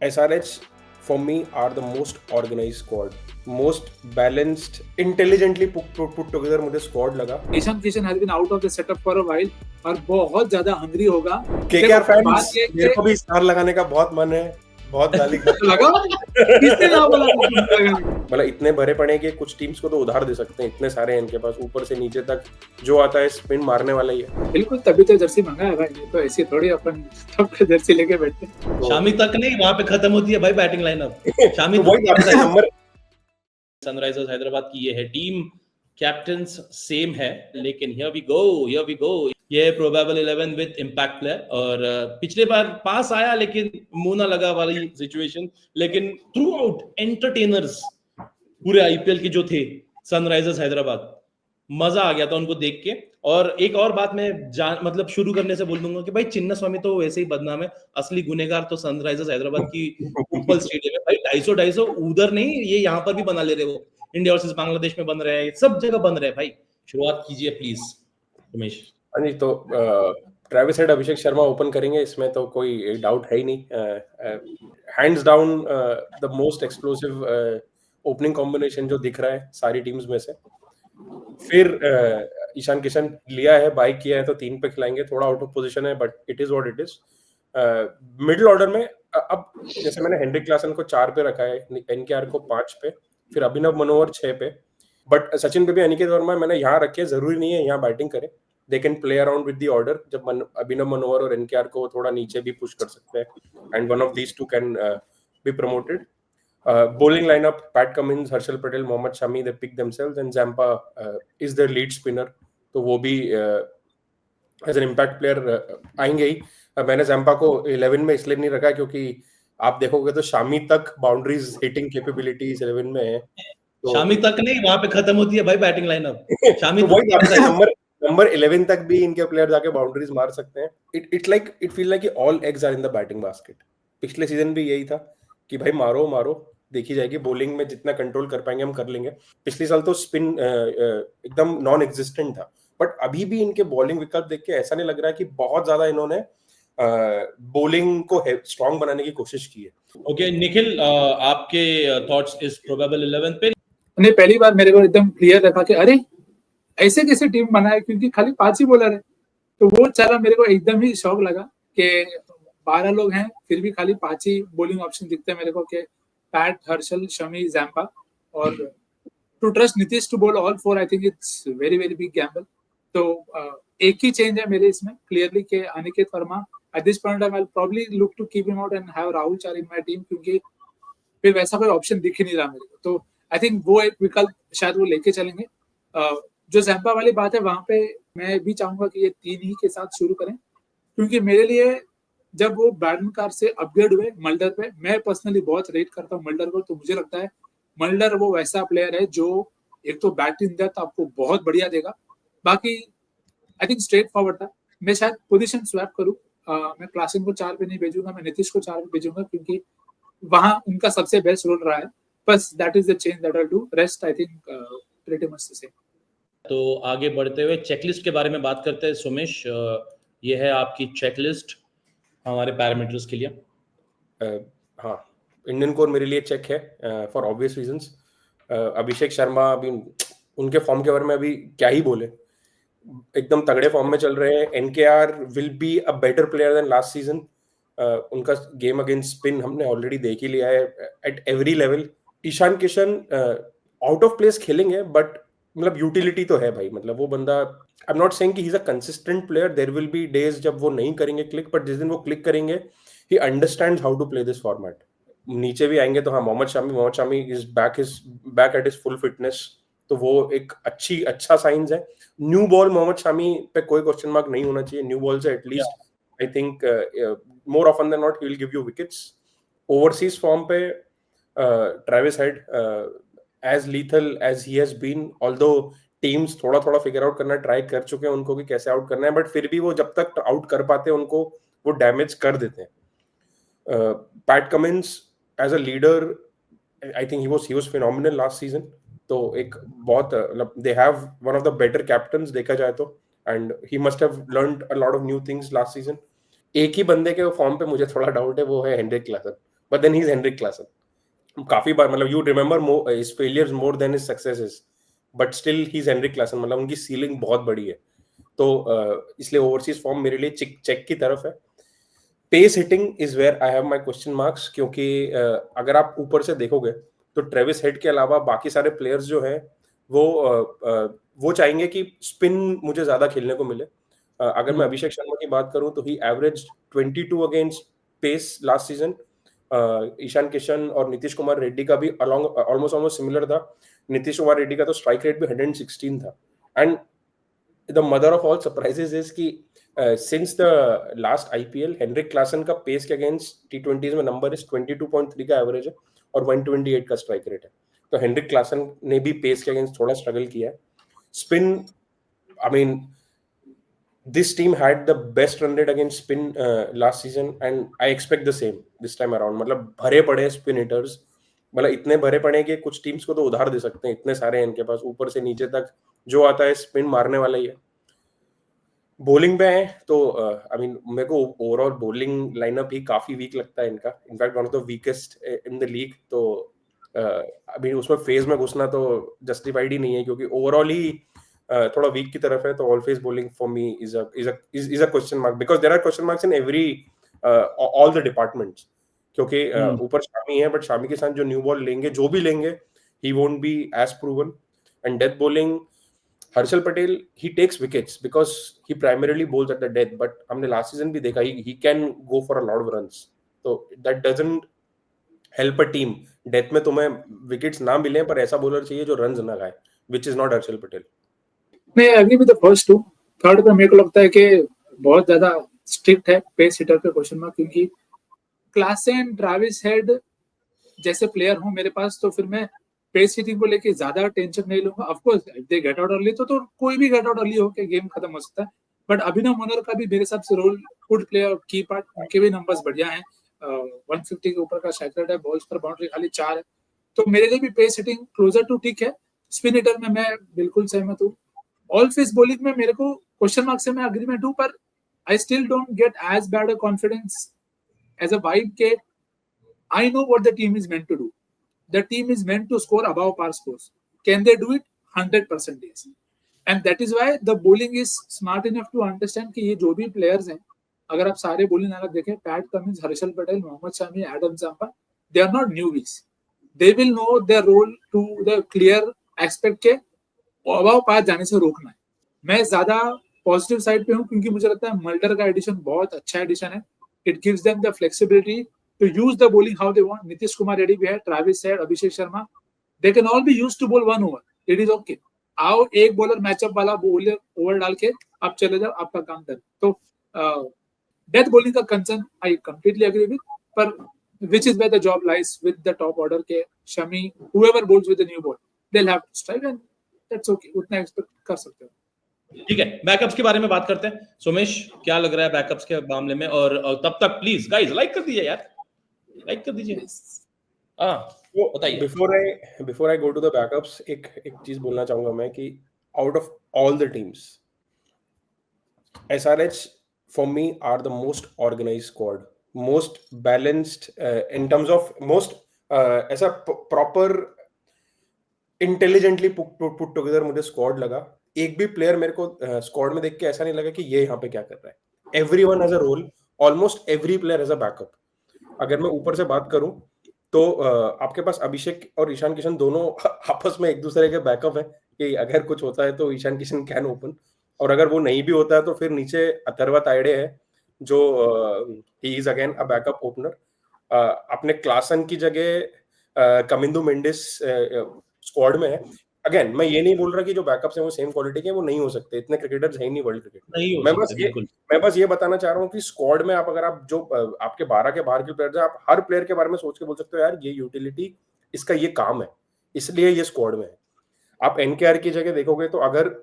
SRH for me are the most organized squad, most balanced, intelligently put together मुझे squad लगा. Ishan Kishan has been out of the setup for a while और बहुत ज्यादा hungry होगा. KKR देखो, बात fans, ये मेरे को भी स्टार लगाने का बहुत मन है, बहुत गाली लगा. किसने ना बोला था तुम लगाने का? मतलब इतने भरे पड़े कि कुछ टीम्स को तो उधार दे सकते हैं, इतने सारे हैं इनके पास, ऊपर से नीचे तक जो आता है स्पिन मारने वाला ही है. बिल्कुल, तभी तो जर्सी मंगा है भाई. तो ऐसी थोड़ी अपन सबके जर्सी लेके बैठते हैं. शामी तक नहीं, वहां पे खत्म होती है भाई बैटिंग लाइनअप. शामी तो वही बात है, नंबर सनराइजर्स हैदराबाद की ये है टीम. कैप्टन्स सेम है, लेकिन हियर वी गो. ये प्रोबेबल 11 विद इंपैक्ट प्लेयर. और पिछले बार पास आया लेकिन मुंह ना लगा वाली सिचुएशन. लेकिन थ्रू आउट एंटरटेनर्स पूरे आईपीएल के जो थे सनराइजर्स हैदराबाद, मजा आ गया था उनको देख के. और एक और बात मैं मतलब शुरू करने से बोल दूंगा कि भाई चिन्नास्वामी तो वैसे ही बदनाम है, असली गुनेगार तो सनराइजर्स हैदराबाद की उपल स्टेडियम है भाई. 250 उधर नहीं, ये यहाँ पर भी बना ले रहे हो. इंडिया वर्सेस बांग्लादेश में बन रहे हैं, सब जगह बन रहे हैं भाई. शुरुआत कीजिए प्लीज उमेश. हाँ जी, तो Travis Head Abhishek Sharma open करेंगे, इसमें तो कोई डाउट है ही नहीं. Hands down the most explosive opening combination जो दिख रहा है सारी टीम्स में से. फिर ईशान किशन लिया है, बाई किया है, तो 3 पे खिलाएंगे. थोड़ा आउट ऑफ पोजीशन है but it is what it is. Middle order में अब जैसे मैंने हेनरिक क्लासन को 4 पे रखा है, एनकेआर को 5 पे, फिर अभिनव मनोहर 6 पे, बट सचिन बेबी, अनिकेत वर्मा मैंने यहाँ रखे. जरूरी नहीं है यहाँ बैटिंग करें, they can play around with the order. जब अभिनव मनोहर और एनकेआर को थोड़ा नीचे भी पुश कर सकते हैं, and one of these two can be promoted. Bowling lineup: Pat Cummins, Harshal Patel, Mohammad Shami, they pick themselves, and Zampa is their lead spinner. तो वो भी एज एन इम्पैक्ट प्लेयर आएंगे ही. मैंने जैम्पा को 11 में इसलिए नहीं रखा क्योंकि आप देखोगे तो शामी तक बाउंड्रीज हिटिंग कैपेबिलिटीज 11 में है. तो शामी तक नहीं, वहां पे खत्म होती है भाई बैटिंग लाइनअप. शामी तो वही बात है, नंबर 11 तक भी इनके प्लेयर जाके बाउंड्रीज मार सकते हैं. It feel like all eggs are in the batting basket. पिछले सीजन भी यही था कि भाई मारो देखी जाएगी. बॉलिंग में जितना कंट्रोल कर पाएंगे हम कर लेंगे. पिछले साल तो स्पिन एकदम नॉन एग्जिस्टेंट था, बट अभी भी इनके बॉलिंग विकल्प देख के ऐसा नहीं लग रहा है कि बहुत ज्यादा इन्होंने बॉलिंग को स्ट्रॉन्ग बनाने की कोशिश की है. ओके निखिल, आपके थॉट्स इस प्रोबेबल 11 पे? ने पहली बार मेरे को एकदम क्लियर रखा कि अरे ऐसे कैसे टीम बनाए, क्योंकि खाली 5 ही बॉलर है. तो वो चला मेरे को एकदम ही शौक लगा कि 12 लोग हैं फिर भी खाली 5 ही बॉलिंग ऑप्शन दिखते हैं मेरे को, कि पैट, हर्षल, शमी, जैम्पा, और टू ट्रस्ट नीतीश टू बोल all 4, I think it's very very big Gamble. तो एक ही चेंज है मेरे इसमें क्लियरली कि Aniket Verma at this point I will probably look to keep him out and have Rahul Char in my team, क्योंकि फिर वैसा कोई ऑप्शन दिख ही नहीं रहा मेरे को. तो आई थिंक वो एक विकल्प शायद वो लेके चलेंगे. जो जैम्पा वाली बात है वहां पे मैं भी चाहूंगा कि ये 3 ही के साथ शुरू करें, क्योंकि मेरे लिए जब वो बैडन कार से अपग्रेड हुए मल्डर पे, मैं पर्सनली बहुत रेट करता हूँ मल्डर को. तो मुझे लगता है मल्डर वो वैसा प्लेयर है जो एक तो बैटिंग डेप्थ आपको बहुत बढ़िया देगा. बाकी आई थिंक स्ट्रेट फॉरवर्ड था. मैं शायद पोजीशन स्वैप करूं. मैं क्लासन को 4 पे नहीं भेजूंगा, मैं नीतीश को 4 पे भेजूंगा, क्योंकि वहां उनका सबसे बेस्ट रोल रहा है. बस that is the change that I do. Rest I think pretty much the same. तो आगे बढ़ते हुए चेकलिस्ट के बारे में बात करते हैं. सुमेश, ये है आपकी चेकलिस्ट हमारे पैरामीटर्स के लिए. हाँ, इंडियन कोर मेरे लिए चेक है for obvious reasons. Abhishek Sharma, अभी उनके फॉर्म के बारे में अभी क्या ही बोले, एकदम तगड़े फॉर्म में चल रहे हैं. NKR will be a better player than last season. उनका गेम अगेंस्ट स्पिन हमने ऑलरेडी देख ही लिया है at every level. Ishan Kishan out of place खेलेंगे, बट मतलब यूटिलिटी तो है भाई. मतलब वो बंदा, आई एम नॉट सेइंग कि he is a consistent player. There will be days जब वो नहीं करेंगे क्लिक, बट जिस दिन वो क्लिक करेंगे he understands how to play this format. नीचे भी आएंगे तो हाँ, Mohammed Shami is back at his full fitness. तो वो एक अच्छा साइंस है. न्यू बॉल मोहम्मद शामी पे कोई क्वेश्चन मार्क नहीं होना चाहिए. न्यू बॉल से at least I think more often than not he will give you wickets. Overseas form पे Travis Head, as lethal as he has been, although teams थोड़ा figure out करना try कर चुके हैं उनको कि कैसे आउट करना है, बट फिर भी वो जब तक आउट कर पाते हैं उनको वो डैमेज कर देते हैं. Pat Cummins as a leader, I think he was phenomenal last season. तो एक बहुत मतलब they have one of the better captains देखा जाए तो, and he must have learned a lot of new things last season. एक ही बंदे के फॉर्म पे मुझे थोड़ा डाउट है, वो है Heinrich Klaasen. but then he's Henrik Klassen। काफी बार मतलब you remember his failures more than his successes, but still he's Henrik Klassen। मतलब उनकी सीलिंग बहुत बड़ी है, तो इसलिए ओवरसीज फॉर्म मेरे लिए चेक की तरफ है। Pace hitting is where I have my question marks, क्योंकि अगर आप ऊपर से देखोगे तो ट्रेविस हेड के अलावा बाकी सारे प्लेयर्स जो हैं वो चाहेंगे कि स्पिन मुझे ज्यादा खेलने को मिले। अगर मैं अभिषेक शर्मा की बात करूं तो he average 22 against pace last season. Ishan Kishan और नीतीश कुमार रेड्डी का भी ऑलमोस्ट सिमिलर था। नीतीश कुमार रेड्डी का तो स्ट्राइक रेट भी 116 था। And the mother of all surprises is कि since the last IPL Heinrich Klaasen का पेस के अगेंस्ट टी20 में नंबर इज 22.3 का एवरेज है और 128 का स्ट्राइक रेट है। तो हेनरिक क्लासन ने भी पेस के अगेंस्ट थोड़ा स्ट्रगल किया है। Spin, I mean this team had the best run rate against spin last season and I expect the same this time around। मतलब भरे पड़े स्पिन हिटर्स, मतलब इतने भरे पड़े कि कुछ टीम्स को तो उधार दे सकते हैं, इतने सारे हैं इनके पास। ऊपर से नीचे तक जो आता है स्पिन मारने वाला ही है। बॉलिंग पे है तो आई मीन मेरे को ओवरऑल बॉलिंग लाइनअप ही काफी वीक लगता है इनका, in fact one of the weakest in the league. तो अभी उसमें फेज में घुसना तो जस्टिफाइड ही नहीं है, क्योंकि ओवरऑल ही थोड़ा वीक की तरफ है। तो all phase bowling for me is a question mark, because there are question marks in every all the departments. क्योंकि ऊपर शामी है, बट शामी के साथ जो न्यू बॉल लेंगे, जो भी लेंगे, he won't be as proven. And death bowling, Harshal Patel he takes wickets because he primarily bowls at the death, but हमने लास्ट सीजन भी देखा he can go for a lot of runs. तो that doesn't help a team. Death में तुम्हें wickets ना मिले, पर ऐसा बॉलर चाहिए जो रन्स ना खाए, which is not Harshal Patel. मैं agree with the first two. Third पे मेरे को लगता है कि बहुत ज्यादा स्ट्रिक्ट है पेस हिटर पे क्वेश्चन मार्क, क्योंकि क्लासन, ट्रेविस हेड जैसे प्लेयर हो मेरे पास, तो फिर मैं पेस हिटिंग को लेके ज्यादा टेंशन नहीं लूंगा। Of course if they get out early तो कोई भी गेट आउट अर्ली हो के गेम खत्म हो सकता है, बट अभिनव मनोहर का भी मेरे हिसाब से रोल गुड प्लेयर, की पार्ट, उनके भी नंबर्स बढ़िया हैं। 150 के ऊपर का स्ट्राइक रेट है, बॉल्स पर बाउंड्री खाली 4 है, तो मेरे लिए भी पेस हिटिंग क्लोजर टू ठीक है। स्पिन हिटर में मैं बिल्कुल सहमत हूँ। ऑल फेस बॉलिंग में मेरे को क्वेश्चन मार्क से मैं अग्रीमेंट हूं, पर I still don't get as bad a confidence as a vibe के I know what the team is meant to do. The team is meant to score above par scores. Can they do it? 100% yes। And that is why the bowling is smart enough to understand कि ये जो भी players हैं, अगर आप सारे bowling lineup देखें, Pat Cummins, Harshal Patel, Mohammed Shami, Adam Zampa, they are not newbies. They will know their role to the clear aspect के अबाव पार जाने से रोकना है। मैं ज्यादा पॉजिटिव साइड पे हूँ, क्योंकि मुझे लगता है मल्टर का एडिशन बहुत अच्छा एडिशन है। It gives them the flexibility to use the bowling how they want. Nitish Kumar Reddy भी है, Travis Head, Abhishek Sharma, they can all be used to bowl one over. It is okay. आओ एक बॉलर मैचअप वाला बॉलर ओवर डाल के आप चले जाओ, आपका काम डन। तो डेथ बॉलिंग का concern I completely agree with, पर which is where the job lies with the top order के Shami, whoever bowls with the new ball, they'll have to strike and that's okay। उतना expect कर सकते हो। ठीक है, backups के बारे में बात करते हैं। सोमेश, क्या लग रहा है बैकअप्स के मामले में? और तब तक प्लीज गाइस लाइक कर दीजिए यार, लाइक कर दीजिए। बताइए। Before I go to the backups, एक चीज बोलना चाहूंगा मैं कि out of all the teams, SRH for me are the most organized squad, most balanced in terms of most ऐसा proper intelligently put together मुझे स्क्वाड लगा। एक भी प्लेयर मेरे को स्क्वाड में देख के ऐसा नहीं लगा कि ये यहाँ पे क्या कर रहा है। Everyone has a role, almost every player has a backup. अगर मैं ऊपर से बात करूं तो आपके पास अभिषेक और ईशान किशन दोनों आपस में एक दूसरे के बैकअप है कि अगर कुछ होता है तो ईशान किशन कैन ओपन, और अगर वो नहीं भी होता है तो फिर नीचे अथर्वा तायडे है जो he is again a backup opener. अपने क्लासन की जगह कमिंदु मेंडिस स्क्वाड में है। अगेन मैं ये नहीं बोल रहा कि जो बैकअप्स हैं वो सेम क्वालिटी के, वो नहीं हो सकते, इतने क्रिकेटर्स हैं नहीं वर्ल्ड क्रिकेट। मैं बस ये बताना चाह रहा हूँ कि स्क्वाड में आप अगर आप जो आपके 12 के बाहर के प्लेयर्स हैं, आप हर प्लेयर के बारे में सोच के बोल सकते हो यार ये यूटिलिटी, इसका ये काम है, इसलिए ये स्क्वाड में है। आप एनकेआर की जगह देखोगे तो अगर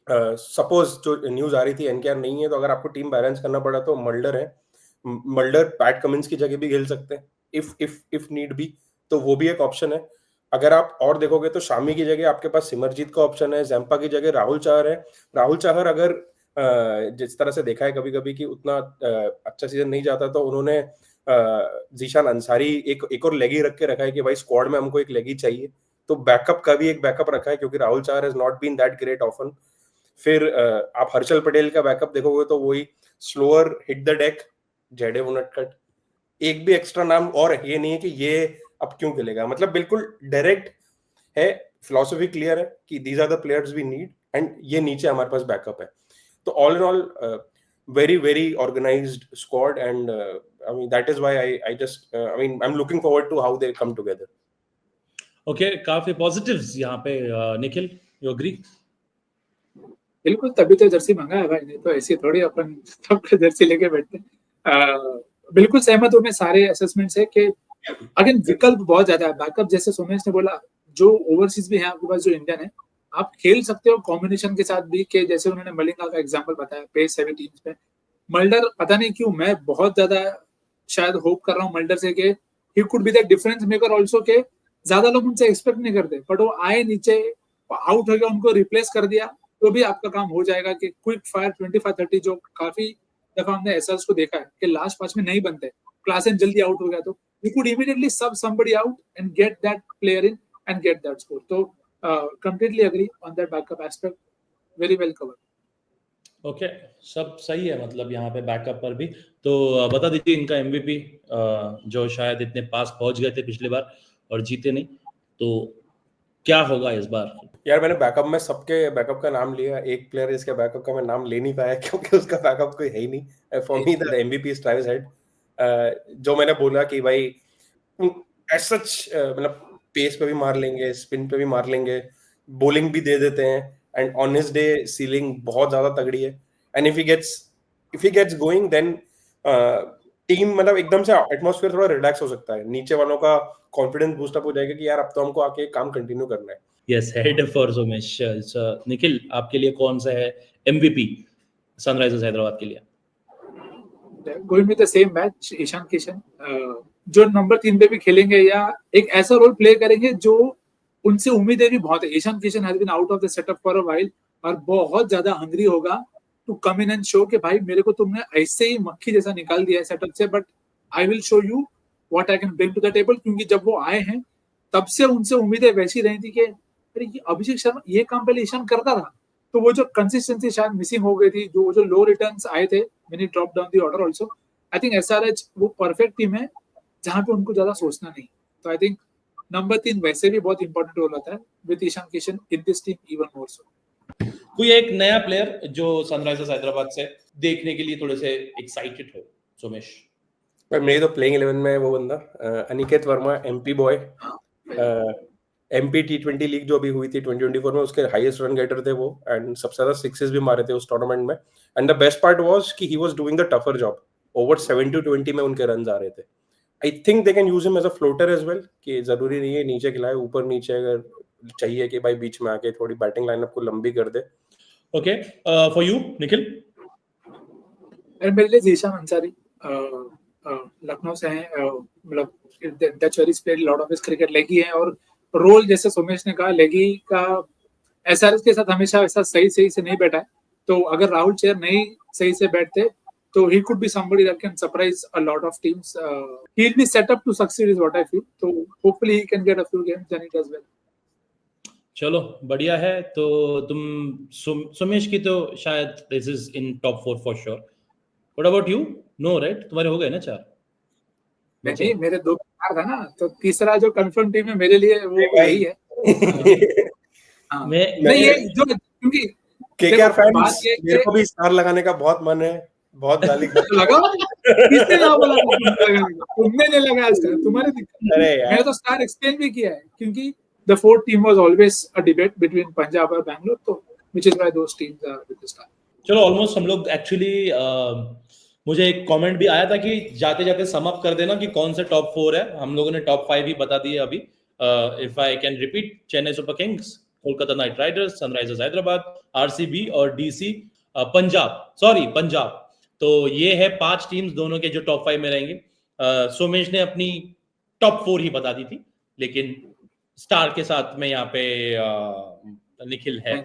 सपोज जो न्यूज आ रही थी एनकेआर नहीं है, तो अगर आपको टीम बैलेंस करना पड़ा तो मल्डर है। मल्डर पैट कमिंस की जगह भी खेल सकते हैं इफ नीड बी, तो वो भी एक ऑप्शन है। अगर आप और देखोगे तो शामी की जगह आपके पास सिमरजीत का ऑप्शन है, जैम्पा की जगह राहुल चाहर है। राहुल चाहर अगर जिस तरह से देखा है कभी कभी कि उतना अच्छा सीजन नहीं जाता, तो उन्होंने जीशान अंसारी एक और लेगी रख के रखा है कि भाई स्क्वाड में हमको एक लेगी चाहिए, तो बैकअप का भी एक बैकअप रखा है क्योंकि Rahul Chahar has not been that great often. फिर आप हर्षल पटेल का बैकअप देखोगे तो वही स्लोअर हिट द डेक जेडे उनटकट, एक भी एक्स्ट्रा नाम और है, ये नहीं है कि ये अब क्यों खेलेगा, मतलब बिल्कुल डायरेक्ट है, फिलॉसफी क्लियर है कि these are the players we need and ये नीचे हमारे पास बैकअप है। तो all in all very very organized squad and I mean that is why I just I mean I'm looking forward to how they come together. Okay, काफी positives यहाँ पे Nikhil, you agree? बिल्कुल, तभी तो जर्सी मंगा है भाई, नहीं तो ऐसी थोड़ी अपन सबका जर्सी लेके बैठते हैं। बिल्कुल सहमत हूँ मैं सारे असेसमेंट से कि अगेन विकल्प बहुत ज्यादा है। बैकअप जैसे सोमेश ने बोला, जो ओवरसीज भी है आपके पास, जो इंडियन है, आप खेल सकते हो कॉम्बिनेशन के साथ भी, कि जैसे उन्होंने मलिंगा का एग्जांपल बताया पेस हेवी टीम्स पे। मल्डर, पता नहीं क्यों मैं बहुत ज्यादा शायद होप कर रहा हूँ मल्डर से कि he could be the difference maker also, के ज्यादा लोग उनसे एक्सपेक्ट नहीं करते, बट वो आए नीचे, आउट हो गया, उनको रिप्लेस कर दिया, तो भी आपका काम हो जाएगा कि क्विक फायर 25-30, जो काफी दफा हमने ऐसा उसको देखा है कि लास्ट 5 में नहीं बनते, क्लासन जल्दी आउट हो गया तो you could immediately sub somebody out and get that player in and get that score. तो completely agree on that backup aspect, very well covered. Okay, सब सही है, मतलब यहाँ पे बैकअप पर भी। तो बता दीजिए इनका एमवीपी, जो शायद इतने पास पहुंच गए थे पिछली बार और जीते नहीं, तो क्या होगा इस बार? यार मैंने बैकअप में सबके बैकअप का नाम लिया, एक प्लेयर इसके बैकअप का मैं नाम ले नहीं पाया क्योंकि उसका बैकअप कोई है ही नहीं। For me the MVP is Travis head. जो मैंने बोला कि भाई एज सच मतलब पेस पे भी मार लेंगे, स्पिन पे भी मार लेंगे, बॉलिंग भी दे देते हैं and on his day ceiling बहुत ज्यादा तगड़ी है and if he gets going then team मतलब एकदम से एटमॉस्फेयर थोड़ा रिलैक्स हो सकता है, नीचे वालों का कॉन्फिडेंस बूस्ट अप हो जाएगा कि यार अब तो हमको आके काम कंटिन्यू करना है। Yes, head for Somesh. Nikhil, आपके लिए कौन सा है एमवीपी सनराइजर्स हैदराबाद के लिए? Going with the same match, Ishan Kishan, जो नंबर 3 पे भी खेलेंगे या एक ऐसा रोल प्ले करेंगे जो उनसे उम्मीदें भी बहुत है। Ishan Kishan has been out of the setup for a while और बहुत ज्यादा हंग्री होगा to come in and show कि भाई मेरे को तुमने ऐसे ही मक्खी जैसा निकाल दिया है सेटअप से, but I will show you what I can bring to the table. क्योंकि जब वो आए हैं तब से उनसे उम्मीदें वैसी रही थी कि अरे ये अभिषेक शर्मा ये काम पहले ईशान करता था, तो वो जो कंसिस्टेंसी शायद मिसिंग हो गई थी, जो लो रिटर्न्स आए थे when he drop down the order also. I think SRH वो परफेक्ट टीम है जहां पे उनको ज्यादा सोचना नहीं। तो आई थिंक नंबर 3 वैसे भी बहुत इंपॉर्टेंट रोल होता है with Ishan Kishan in this team even more so. कोई एक नया प्लेयर जो सनराइजर्स हैदराबाद से देखने के लिए थोड़े से एक्साइटेड हो सोमेश? पर मेरी तो प्लेइंग 11 में वो बंदा Aniket Verma, MP boy, MP टी20 लीग जो अभी हुई थी 2024 में, उसके हाईएस्ट रन गेटर थे वो एंड सबसे ज्यादा सिक्सेस भी मारे थे उस टूर्नामेंट में। And the best part was कि he was doing the tougher job, over 70-20 में उनके रन आ रहे थे। I think they can use him as a floater as well, कि जरूरी नहीं है नीचे खिलाए, ऊपर नीचे अगर चाहिए कि भाई बीच में आके थोड़ी बैटिंग लाइनअप को लंबी कर दे। Okay, for you Nikhil? And मेरे लिए जीशान अंसारी, लखनऊ से हैं, मतलब that's very played lot of his cricket, leggie है और रोल जैसे सोमेश ने कहा लेगी का एसआरएच के साथ हमेशा ऐसा सही से नहीं बैठा है। तो अगर राहुल चेयर नहीं सही से बैठते तो he could be somebody that can surprise a lot of teams. He'll be set up to succeed is what I feel. So hopefully he can get a few games then he does well. चलो बढ़िया है। तो तुम सुमेश की तो शायद this is in top 4 for sure. What about you? No right, तुम्हारे हो गए ना 4? नहीं, मेरे 2 था ना, तो तीसरा जो कंफर्म टीम है मेरे लिए वो यही है। हाँ, नहीं ये जो क्योंकि केकेआर फैंस मेरे को भी स्टार लगाने का बहुत मन है, बहुत गाली लगाओ। किसने ना बोला तुमने नहीं लगाया स्टार, तुम्हारी दिक्कत। अरे यार मैंने तो स्टार एक्सप्लेन भी किया है क्योंकि the fourth team was always a debate between Punjab और Bangalore, तो which is why those teams are with the star. चलो ऑलमोस्ट हम लोग एक्चुअली मुझे एक कमेंट भी आया था कि जाते जाते सम अप कर देना कि कौन से टॉप 4 है। हम लोगों ने टॉप 5 ही बता दिए अभी। If I can repeat, Chennai super Kings, Kolkata night Riders, Sunrisers Hyderabad, RCB और डीसी पंजाब। तो ये है 5 टीम्स दोनों के जो टॉप 5 में रहेंगे। सोमेश ने अपनी टॉप 4 ही बता दी थी, लेकिन स्टार के साथ में यहाँ पे निखिल है